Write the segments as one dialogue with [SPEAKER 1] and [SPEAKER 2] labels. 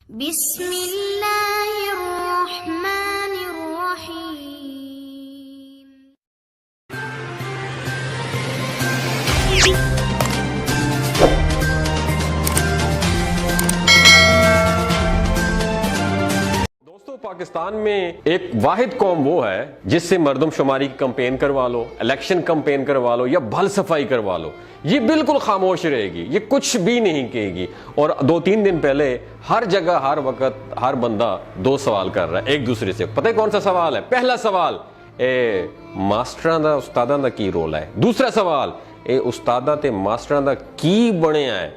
[SPEAKER 1] بسم اللہ الرحمن الرحیم۔
[SPEAKER 2] دوستو، پاکستان میں ایک واحد قوم وہ ہے جس سے مردم شماری کی کمپین کروا لو، الیکشن کمپین کروا لو یا بھل صفائی کروا لو، یہ بالکل خاموش رہے گی، یہ کچھ بھی نہیں کہے گی۔ اور 2-3 دن پہلے ہر جگہ ہر وقت ہر بندہ 2 سوال کر رہا ہے ایک دوسرے سے۔ پتہ ہے کون سا سوال ہے؟ پہلا سوال، اے ماسٹراں دا استاداں دا کی رول ہے۔ دوسرا سوال، اے استاداں تے ماسٹراں دا کی بنیا ہے۔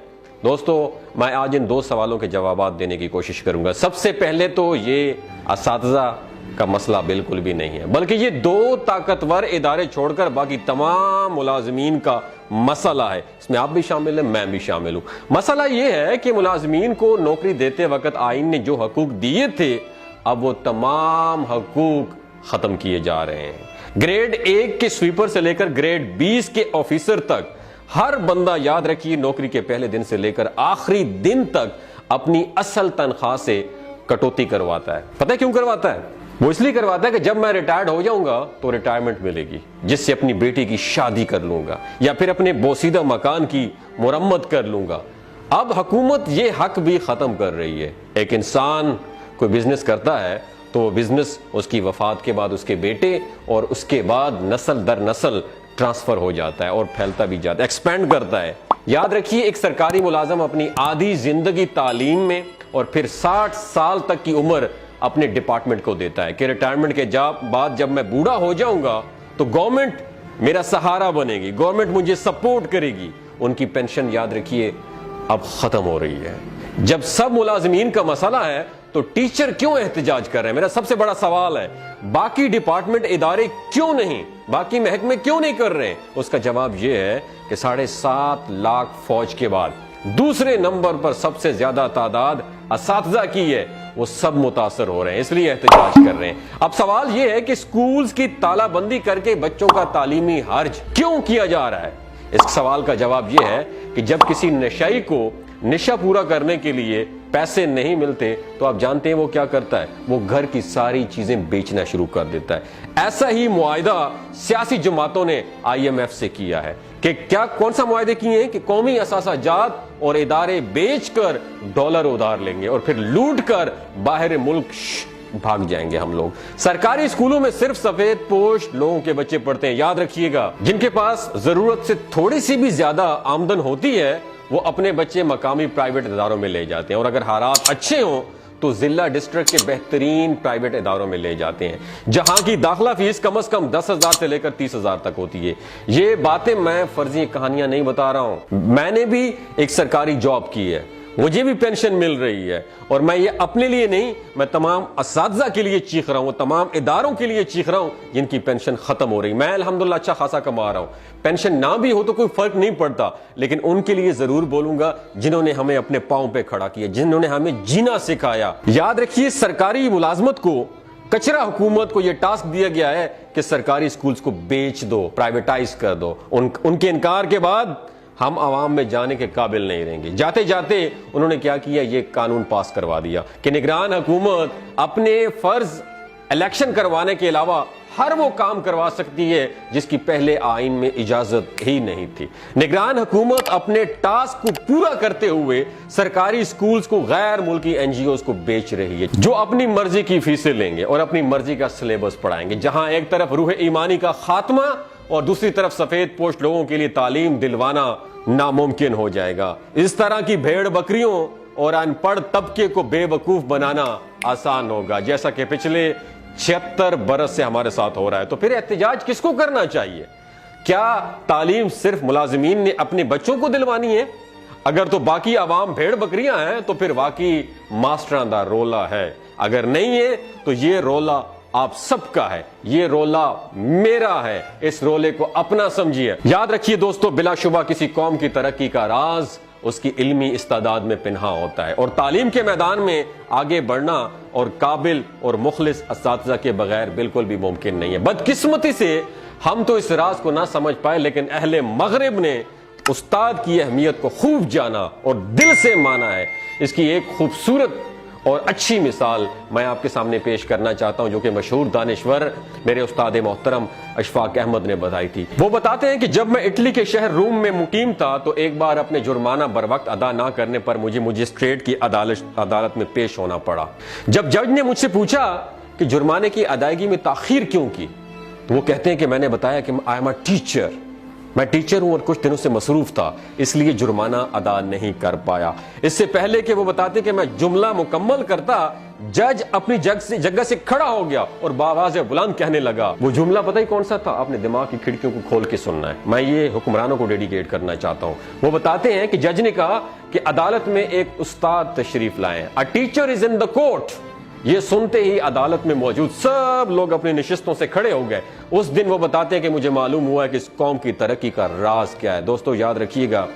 [SPEAKER 2] دوستو، میں آج ان 2 سوالوں کے جوابات دینے کی کوشش کروں گا۔ سب سے پہلے تو یہ اساتذہ کا مسئلہ بالکل بھی نہیں ہے، بلکہ یہ 2 طاقتور ادارے چھوڑ کر باقی تمام ملازمین کا مسئلہ ہے۔ اس میں آپ بھی شامل ہیں، میں بھی شامل ہوں۔ مسئلہ یہ ہے کہ ملازمین کو نوکری دیتے وقت آئین نے جو حقوق دیے تھے، اب وہ تمام حقوق ختم کیے جا رہے ہیں۔ گریڈ 1 کے سویپر سے لے کر گریڈ 20 کے آفیسر تک ہر بندہ، یاد رکھیے، نوکری کے پہلے دن سے لے کر آخری دن تک اپنی اصل تنخواہ سے کٹوتی کرواتا ہے۔ پتہ ہے کیوں کرواتا ہے؟ وہ اس لیے کرواتا ہے کہ جب میں ریٹائرڈ ہو جاؤں گا تو ریٹائرمنٹ ملے گی، جس سے اپنی بیٹی کی شادی کر لوں گا یا پھر اپنے بوسیدہ مکان کی مرمت کر لوں گا۔ اب حکومت یہ حق بھی ختم کر رہی ہے۔ ایک انسان کوئی بزنس کرتا ہے تو وہ بزنس اس کی وفات کے بعد اس کے بیٹے اور اس کے بعد نسل در نسل ٹرانسفر ہو جاتا ہے اور پھیلتا بھی جاتا ہے، ایکسپینڈ کرتا ہے۔ یاد رکھیے، ایک سرکاری ملازم اپنی آدھی زندگی تعلیم میں اور پھر 60 سال تک کی عمر اپنے ڈپارٹمنٹ کو دیتا ہے کہ ریٹائرمنٹ کے بعد جب میں بوڑھا ہو جاؤں گا تو گورنمنٹ میرا سہارا بنے گی، گورنمنٹ مجھے سپورٹ کرے گی۔ ان کی پینشن، یاد رکھیے، اب ختم ہو رہی ہے۔ جب سب ملازمین کا مسئلہ ہے تو ٹیچر کیوں احتجاج کر رہے ہیں؟ میرا سب سے بڑا سوال ہے، باقی ڈپارٹمنٹ ادارے کیوں نہیں، باقی محکمے کیوں نہیں کر رہے ہیں؟ اس کا جواب یہ ہے کہ 7.5 لاکھ فوج کے بعد دوسرے نمبر پر سب سے زیادہ تعداد اساتذہ کی ہے، وہ سب متاثر ہو رہے ہیں، اس لیے احتجاج کر رہے ہیں۔ اب سوال یہ ہے کہ سکولز کی تالا بندی کر کے بچوں کا تعلیمی حرج کیوں کیا جا رہا ہے؟ اس سوال کا جواب یہ ہے کہ جب کسی نشئی کو نشہ پورا کرنے کے لیے پیسے نہیں ملتے تو آپ جانتے ہیں وہ کیا کرتا ہے؟ وہ گھر کی ساری چیزیں بیچنا شروع کر دیتا ہے۔ ایسا ہی معاہدہ سیاسی جماعتوں نے IMF سے کیا ہے کہ کون سا معاہدے کیے ہیں کہ قومی اثاثہ جات اور ادارے بیچ کر ڈالر ادھار لیں گے اور پھر لوٹ کر باہر ملک بھاگ جائیں گے ہم لوگ۔ سرکاری اسکولوں میں صرف سفید پوش لوگوں کے بچے پڑھتے ہیں، یاد رکھیے گا۔ جن کے پاس ضرورت سے تھوڑی سی بھی زیادہ آمدن ہوتی ہے وہ اپنے بچے مقامی پرائیویٹ اداروں میں لے جاتے ہیں، اور اگر حالات اچھے ہوں تو ضلع ڈسٹرکٹ کے بہترین پرائیویٹ اداروں میں لے جاتے ہیں، جہاں کی داخلہ فیس کم از کم 10,000 سے لے کر 30,000 تک ہوتی ہے۔ یہ باتیں میں فرضی کہانیاں نہیں بتا رہا ہوں، میں نے بھی ایک سرکاری جاب کی ہے، مجھے بھی پینشن مل رہی ہے، اور میں یہ اپنے لیے نہیں، میں تمام اساتذہ کے لیے چیخ رہا ہوں، تمام اداروں کے لیے چیخ رہا ہوں جن کی پینشن ختم ہو رہی۔ میں الحمدللہ اچھا خاصا کما رہا ہوں، پینشن نہ بھی ہو تو کوئی فرق نہیں پڑتا، لیکن ان کے لیے ضرور بولوں گا جنہوں نے ہمیں اپنے پاؤں پہ کھڑا کیا، جنہوں نے ہمیں جینا سکھایا۔ یاد رکھیے، سرکاری ملازمت کو، کچرا حکومت کو یہ ٹاسک دیا گیا ہے کہ سرکاری سکولز کو بیچ دو، پرائیویٹائز کر دو۔ ان کے انکار کے بعد ہم عوام میں جانے کے قابل نہیں رہیں گے۔ جاتے جاتے انہوں نے کیا کیا؟ یہ قانون پاس کروا دیا کہ نگران حکومت اپنے فرض الیکشن کروانے کے علاوہ ہر وہ کام کروا سکتی ہے جس کی پہلے آئین میں اجازت ہی نہیں تھی۔ نگران حکومت اپنے ٹاسک کو پورا کرتے ہوئے سرکاری سکولز کو غیر ملکی NGOs کو بیچ رہی ہے، جو اپنی مرضی کی فیسیں لیں گے اور اپنی مرضی کا سلیبس پڑھائیں گے، جہاں ایک طرف روح ایمانی کا خاتمہ اور دوسری طرف سفید پوش لوگوں کے لیے تعلیم دلوانا ناممکن ہو جائے گا۔ اس طرح کی بھیڑ بکریوں اور ان پڑھ طبقے کو بے وقوف بنانا آسان ہوگا، جیسا کہ پچھلے 76 برس سے ہمارے ساتھ ہو رہا ہے۔ تو پھر احتجاج کس کو کرنا چاہیے؟ کیا تعلیم صرف ملازمین نے اپنے بچوں کو دلوانی ہے؟ اگر تو باقی عوام بھیڑ بکریاں ہیں تو پھر واقعی ماسٹراں دا رولا ہے، اگر نہیں ہے تو یہ رولا آپ سب کا ہے، یہ رولا میرا ہے، اس رولے کو اپنا سمجھیے۔ یاد رکھیے دوستو، بلا شبہ کسی قوم کی ترقی کا راز اس کی علمی استعداد میں پنہاں ہوتا ہے، اور تعلیم کے میدان میں آگے بڑھنا اور قابل اور مخلص اساتذہ کے بغیر بالکل بھی ممکن نہیں ہے۔ بدقسمتی سے ہم تو اس راز کو نہ سمجھ پائے، لیکن اہل مغرب نے استاد کی اہمیت کو خوب جانا اور دل سے مانا ہے۔ اس کی ایک خوبصورت اور اچھی مثال میں آپ کے سامنے پیش کرنا چاہتا ہوں جو کہ مشہور دانشور میرے استاد محترم اشفاق احمد نے بتائی تھی۔ وہ بتاتے ہیں کہ جب میں اٹلی کے شہر روم میں مقیم تھا تو ایک بار اپنے جرمانہ بر وقت ادا نہ کرنے پر مجھے مجسٹریٹ کی عدالت میں پیش ہونا پڑا۔ جب جج نے مجھ سے پوچھا کہ جرمانے کی ادائیگی میں تاخیر کیوں کی، وہ کہتے ہیں کہ میں نے بتایا کہ آئی ایم اے ٹیچر، میں ٹیچر ہوں اور کچھ دنوں سے مصروف تھا اس لیے جرمانہ ادا نہیں کر پایا۔ اس سے پہلے کہ وہ بتاتے کہ میں جملہ مکمل کرتا، جج اپنی جگہ سے کھڑا ہو گیا اور بآواز بلند کہنے لگا۔ وہ جملہ پتہ ہی کون سا تھا؟ آپ نے دماغ کی کھڑکیوں کو کھول کے سننا ہے، میں یہ حکمرانوں کو ڈیڈیکیٹ کرنا چاہتا ہوں۔ وہ بتاتے ہیں کہ جج نے کہا کہ عدالت میں ایک استاد تشریف لائیں، a teacher is in the court. یہ سنتے ہی عدالت میں موجود سب لوگ اپنی نشستوں سے کھڑے ہو گئے۔ اس دن وہ بتاتے ہیں کہ مجھے معلوم ہوا ہے کہ اس قوم کی ترقی کا راز کیا ہے۔ دوستو یاد رکھیے گا،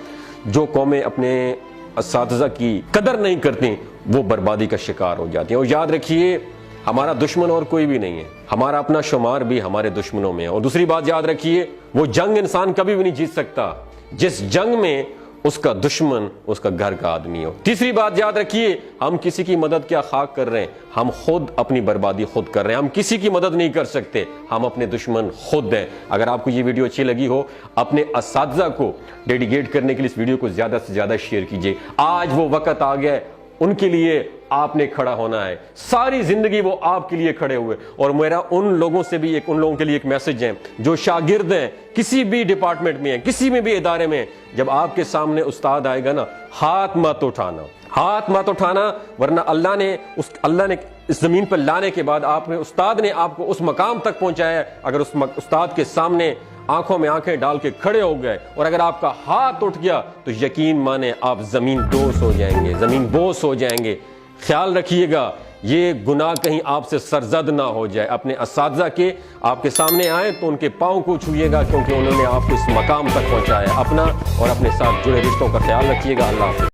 [SPEAKER 2] جو قومیں اپنے اساتذہ کی قدر نہیں کرتی وہ بربادی کا شکار ہو جاتی ہیں۔ اور یاد رکھیے ہمارا دشمن اور کوئی بھی نہیں ہے، ہمارا اپنا شمار بھی ہمارے دشمنوں میں ہے۔ اور دوسری بات یاد رکھیے، وہ جنگ انسان کبھی بھی نہیں جیت سکتا جس جنگ میں اس کا دشمن اس کا گھر کا آدمی ہو۔ تیسری بات یاد رکھیے، ہم کسی کی مدد کیا خاک کر رہے ہیں، ہم خود اپنی بربادی خود کر رہے ہیں۔ ہم کسی کی مدد نہیں کر سکتے، ہم اپنے دشمن خود ہیں۔ اگر آپ کو یہ ویڈیو اچھی لگی ہو، اپنے اساتذہ کو ڈیڈیکیٹ کرنے کے لیے اس ویڈیو کو زیادہ سے زیادہ شیئر کیجیے۔ آج وہ وقت آ گیا ہے، ان کے لیے آپ نے کھڑا ہونا ہے۔ ساری زندگی وہ آپ کے لیے کھڑے ہوئے۔ اور میرا ان لوگوں کے لیے ایک میسج ہے جو شاگرد ہیں، کسی بھی ڈپارٹمنٹ میں ہیں، کسی میں بھی ادارے میں، جب آپ کے سامنے استاد آئے گا نا، ہاتھ مت اٹھانا، ورنہ اللہ نے اس زمین پر لانے کے بعد استاد نے آپ کو اس مقام تک پہنچایا ہے۔ اگر اس استاد کے سامنے آنکھوں میں آنکھیں ڈال کے کھڑے ہو گئے اور اگر آپ کا ہاتھ اٹھ گیا تو یقین مانے آپ زمین دوز ہو جائیں گے، زمین بوس ہو جائیں گے۔ خیال رکھیے گا یہ گناہ کہیں آپ سے سرزد نہ ہو جائے۔ اپنے اساتذہ کے آپ کے سامنے آئیں تو ان کے پاؤں کو چھوئیے گا، کیونکہ انہوں نے آپ کو اس مقام تک پہنچایا۔ اپنا اور اپنے ساتھ جڑے رشتوں کا خیال رکھیے گا۔ اللہ حافظ۔